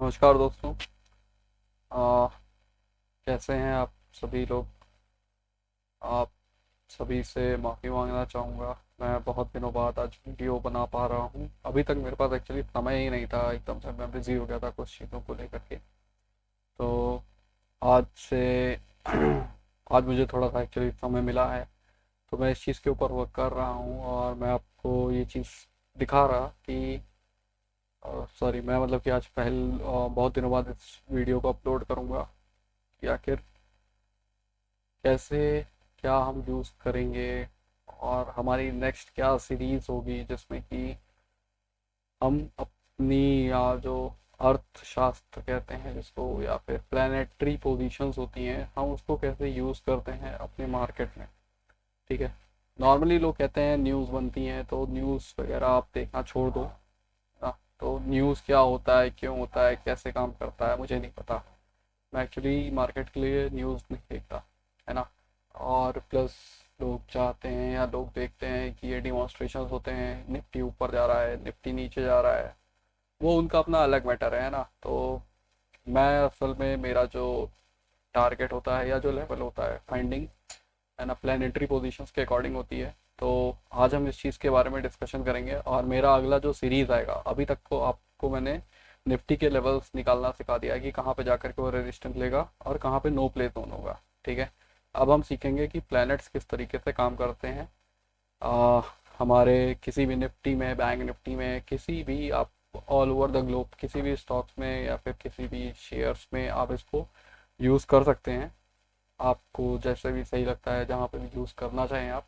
नमस्कार दोस्तों। आ, कैसे हैं आप सभी लोग। आप सभी से माफ़ी मांगना चाहूँगा। मैं बहुत दिनों बाद आज वीडियो बना पा रहा हूँ। अभी तक मेरे पास एक्चुअली समय ही नहीं था, एकदम से मैं बिज़ी हो गया था कुछ चीज़ों को लेकर के। तो आज से आज मुझे थोड़ा सा एक्चुअली समय मिला है, तो मैं इस चीज़ के ऊपर वर्क कर रहा हूँ और मैं आपको ये चीज़ दिखा रहा कि सॉरी, मैं मतलब कि आज बहुत दिनों बाद इस वीडियो को अपलोड करूँगा कि आखिर कैसे क्या हम यूज़ करेंगे और हमारी नेक्स्ट क्या सीरीज होगी जिसमें कि हम अपनी या जो अर्थशास्त्र कहते हैं जिसको, या फिर प्लानिटरी पोजीशंस होती हैं, हम उसको कैसे यूज़ करते हैं अपने मार्केट में। ठीक है। नॉर्मली लोग कहते हैं न्यूज़ बनती हैं, तो न्यूज़ वगैरह आप देखना छोड़ दो। ना, तो न्यूज़ क्या होता है, क्यों होता है, कैसे काम करता है, मुझे नहीं पता। मैं एक्चुअली मार्केट के लिए न्यूज़ नहीं देखता, है ना। और प्लस लोग चाहते हैं या लोग देखते हैं कि ये डिमॉन्स्ट्रेशंस होते हैं, निफ्टी ऊपर जा रहा है, निफ्टी नीचे जा रहा है, वो उनका अपना अलग मैटर है ना। तो मैं असल में मेरा जो टारगेट होता है या जो लेवल होता है फाइंडिंग, है ना, प्लानिटरी पोजीशंस के अकॉर्डिंग होती है। तो आज हम इस चीज़ के बारे में डिस्कशन करेंगे और मेरा अगला जो सीरीज़ आएगा, अभी तक को आपको मैंने निफ्टी के लेवल्स निकालना सिखा दिया है कि कहाँ पे जाकर के वो रेजिस्टेंस लेगा और कहाँ पे नो प्ले जोन होगा। ठीक है। अब हम सीखेंगे कि प्लैनेट्स किस तरीके से काम करते हैं। आ, हमारे किसी भी निफ्टी में, बैंक निफ्टी में, किसी भी आप ऑल ओवर द ग्लोब किसी भी स्टॉक्स में या फिर किसी भी शेयर्स में आप इसको यूज़ कर सकते हैं। आपको जैसे भी सही लगता है, जहाँ पे भी यूज़ करना चाहें आप,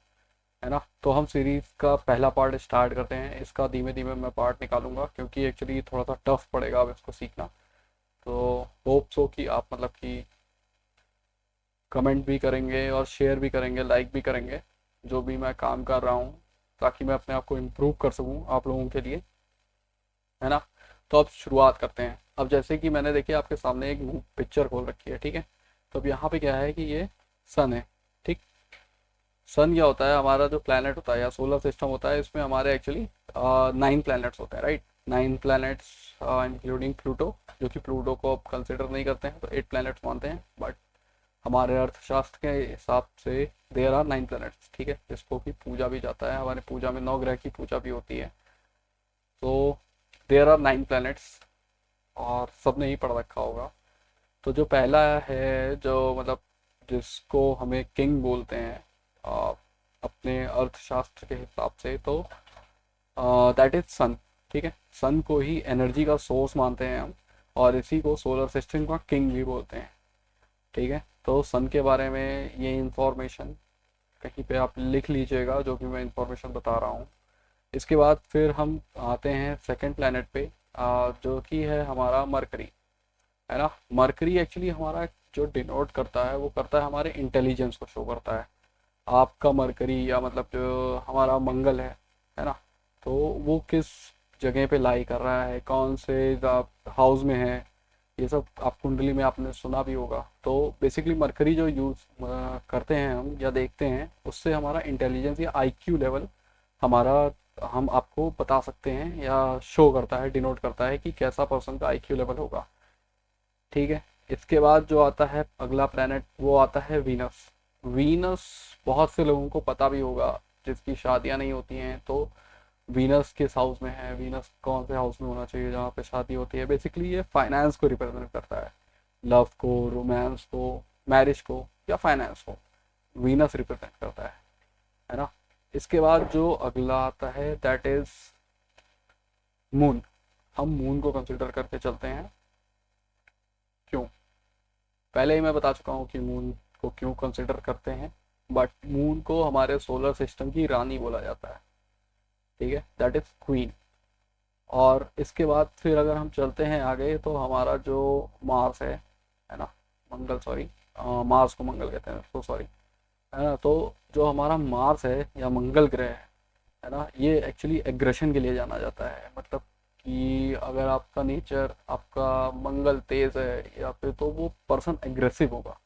है ना। तो हम सीरीज़ का पहला पार्ट स्टार्ट करते हैं। इसका धीमे धीमे मैं पार्ट निकालूंगा क्योंकि एक्चुअली थोड़ा सा टफ पड़ेगा अब इसको सीखना। तो होप सो कि आप मतलब कि कमेंट भी करेंगे और शेयर भी करेंगे, लाइक भी करेंगे जो भी मैं काम कर रहा हूँ, ताकि मैं अपने आप को इम्प्रूव कर सकूँ आप लोगों के लिए, है ना। तो अब शुरुआत करते हैं। अब जैसे कि मैंने देखिए आपके सामने एक पिक्चर खोल रखी है, ठीक है। तो अब यहाँ पे क्या है कि ये सन है। ठीक। सन क्या होता है, हमारा जो प्लैनेट होता है या सोलर सिस्टम होता है, इसमें हमारे एक्चुअली 9 प्लैनेट्स होते हैं, राइट। 9 प्लैनेट्स इंक्लूडिंग प्लूटो, जो कि प्लूटो को अब कंसिडर नहीं करते हैं, तो 8 प्लैनेट्स मानते हैं। बट हमारे अर्थशास्त्र के हिसाब से देयर आर 9 प्लैनेट्स, ठीक है, जिसको कि पूजा भी जाता है। हमारे पूजा में 9 ग्रह की पूजा भी होती है। तो देयर आर 9 प्लैनेट्स और सबने ही पढ़ रखा होगा। तो जो पहला है, जो मतलब जिसको हमें किंग बोलते हैं आ, अपने अर्थशास्त्र के हिसाब से, तो दैट इज सन। ठीक है। सन को ही एनर्जी का सोर्स मानते हैं हम, और इसी को सोलर सिस्टम का किंग भी बोलते हैं। ठीक है। तो सन के बारे में ये इंफॉर्मेशन कहीं पे आप लिख लीजिएगा, जो भी मैं इंफॉर्मेशन बता रहा हूँ। इसके बाद फिर हम आते हैं सेकंड प्लेनेट पे, जो कि है हमारा मरकरी, है ना। मरकरी एक्चुअली हमारा जो डिनोट करता है, वो करता है हमारे इंटेलिजेंस को शो करता है। आपका मरकरी या मतलब जो हमारा मंगल है ना, तो वो किस जगह पे लाई कर रहा है, कौन से हाउस में है, ये सब आप कुंडली में आपने सुना भी होगा। तो बेसिकली मरकरी जो यूज़ करते हैं हम या देखते हैं, उससे हमारा इंटेलिजेंस या आईक्यू लेवल हमारा, हम आपको बता सकते हैं या शो करता है, डिनोट करता है कि कैसा पर्सन का आईक्यू लेवल होगा। ठीक है। इसके बाद जो आता है अगला प्लेनेट, वो आता है वीनस। वीनस बहुत से लोगों को पता भी होगा, जिसकी शादियां नहीं होती हैं, तो वीनस किस हाउस में है, वीनस कौन से हाउस में होना चाहिए जहाँ पे शादी होती है। बेसिकली ये फाइनेंस को रिप्रेजेंट करता है, लव को, रोमांस को, मैरिज को या फाइनेंस को वीनस रिप्रेजेंट करता है ना। इसके बाद जो अगला आता है दैट इज मून। हम मून को कंसिडर करके चलते हैं। क्यों, पहले ही मैं बता चुका हूँ कि मून को क्यों कंसिडर करते हैं। बट मून को हमारे सोलर सिस्टम की रानी बोला जाता है। ठीक है, दैट इज क्वीन। और इसके बाद फिर अगर हम चलते हैं आगे, तो हमारा जो मार्स है ना, मंगल, सॉरी, मार्स को मंगल कहते हैं, तो सॉरी, है ना। तो जो हमारा मार्स है या मंगल ग्रह है ना, ये एक्चुअली एग्रेशन के लिए जाना जाता है। मतलब कि अगर आपका नेचर, आपका मंगल तेज है, या फिर तो वो पर्सन एग्रेसिव होगा।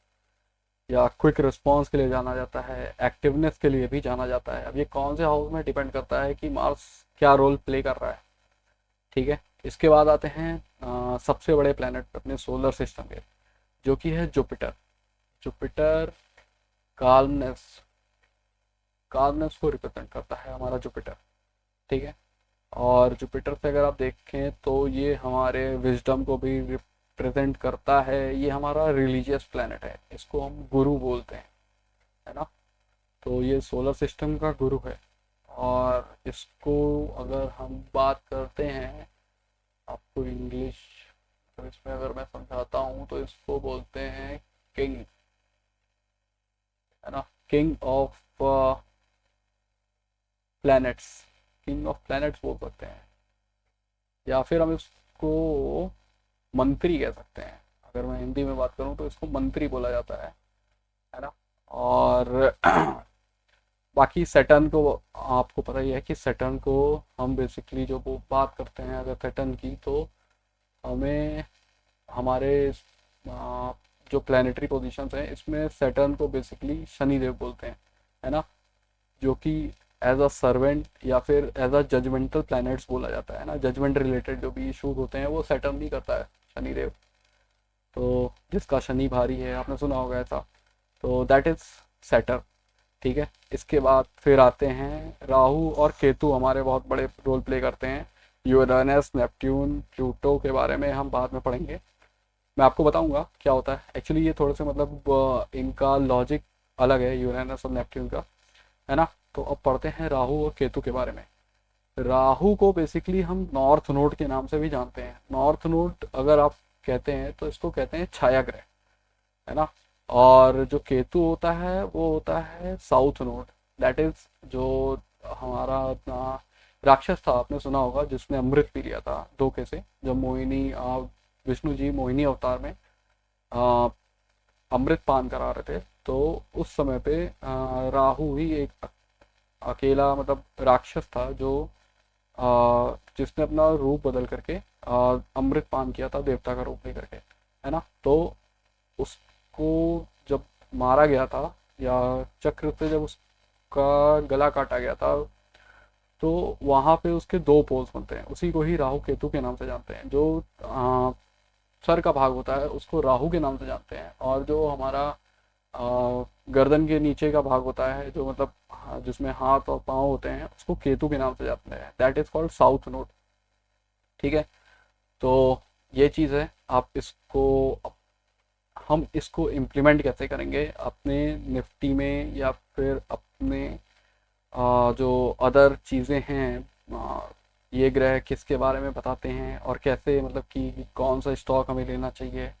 या क्विक रिस्पॉन्स के लिए जाना जाता है, एक्टिवनेस के लिए भी जाना जाता है। अब ये कौन से हाउस में डिपेंड करता है कि मार्स क्या रोल प्ले कर रहा है। ठीक है। इसके बाद आते हैं सबसे बड़े प्लैनेट अपने सोलर सिस्टम के, जो कि है जुपिटर। जुपिटर काल्मनेस, काल्मनेस को रिप्रेजेंट करता है हमारा जुपिटर। ठीक है। और जुपिटर से अगर आप देखें तो ये हमारे विजडम को भी रिप्रेजेंट करता है। ये हमारा रिलीजियस प्लैनेट है, इसको हम गुरु बोलते हैं, है ना। तो ये सोलर सिस्टम का गुरु है। और इसको अगर हम बात करते हैं आपको इंग्लिश, तो इसमें अगर मैं समझाता हूँ तो इसको बोलते हैं किंग, है ना। King of planets, king of planets बोल सकते हैं, या फिर हम इसको मंत्री कह सकते हैं। अगर मैं हिंदी में बात करूँ तो इसको मंत्री बोला जाता है ना। और बाकी सैटर्न को, आपको पता ही है कि सैटर्न को हम बेसिकली जो वो बात करते हैं अगर सैटर्न की, तो हमें हमारे आ, जो प्लानिटरी पोजीशंस हैं इसमें सैटर्न को बेसिकली शनिदेव बोलते हैं, है ना। जो कि एज अ सर्वेंट या फिर एज अ जजमेंटल प्लैनेट्स बोला जाता है ना। जजमेंट रिलेटेड जो भी इशूज होते हैं वो सैटर्न ही करता है, शनिदेव। तो जिसका शनि भारी है, आपने सुना होगा ऐसा। तो दैट इज सैटर्न। ठीक है। इसके बाद फिर आते हैं राहु और केतु, हमारे बहुत बड़े रोल प्ले करते हैं। यूरेनस, नेपट्यून, प्लूटो के बारे में हम बाद में पढ़ेंगे। मैं आपको बताऊंगा क्या होता है एक्चुअली। ये थोड़े से मतलब इनका लॉजिक अलग है यूरेनस और नेपट्यून का, है ना। तो अब पढ़ते हैं राहु और केतु के बारे में। राहु को बेसिकली हम नॉर्थ नोड के नाम से भी जानते हैं। नॉर्थ नोड अगर आप कहते हैं तो इसको कहते हैं छाया ग्रह, है ना। और जो केतु होता है वो होता है साउथ नोड, दैट इज जो हमारा राक्षस था, आपने सुना होगा, जिसने अमृत पी लिया था धोखे से, जब मोहिनी विष्णु जी मोहिनी अवतार में आ, अमृत पान करा रहे थे। तो उस समय पे राहु ही एक अकेला मतलब राक्षस था जो जिसने अपना रूप बदल करके अमृत पान किया था, देवता का रूप लेकर के, है ना। तो उसको जब मारा गया था, या चक्र से जब उसका गला काटा गया था, तो वहां पे उसके दो पोल्स बनते हैं। उसी को ही राहु केतु के नाम से जानते हैं। जो सर का भाग होता है उसको राहु के नाम से जानते हैं, और जो हमारा गर्दन के नीचे का भाग होता है, जो मतलब जिसमें हाथ और पाँव होते हैं, उसको केतु के नाम से जानते हैं। That is called south node. ठीक है। तो ये चीज़ है। आप इसको, हम इसको इम्प्लीमेंट कैसे करेंगे अपने निफ्टी में, या फिर अपने जो अदर चीज़ें हैं, ये ग्रह किसके बारे में बताते हैं, और कैसे मतलब कि कौन सा स्टॉक हमें लेना चाहिए,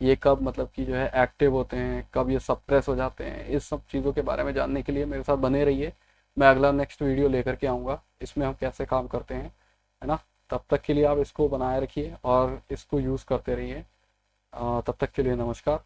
ये कब मतलब कि जो है एक्टिव होते हैं, कब ये सप्रेस हो जाते हैं, इस सब चीज़ों के बारे में जानने के लिए मेरे साथ बने रहिए। मैं अगला नेक्स्ट वीडियो लेकर के आऊँगा, इसमें हम कैसे काम करते हैं, है ना। तब तक के लिए आप इसको बनाए रखिए और इसको यूज़ करते रहिए। तब तक के लिए नमस्कार।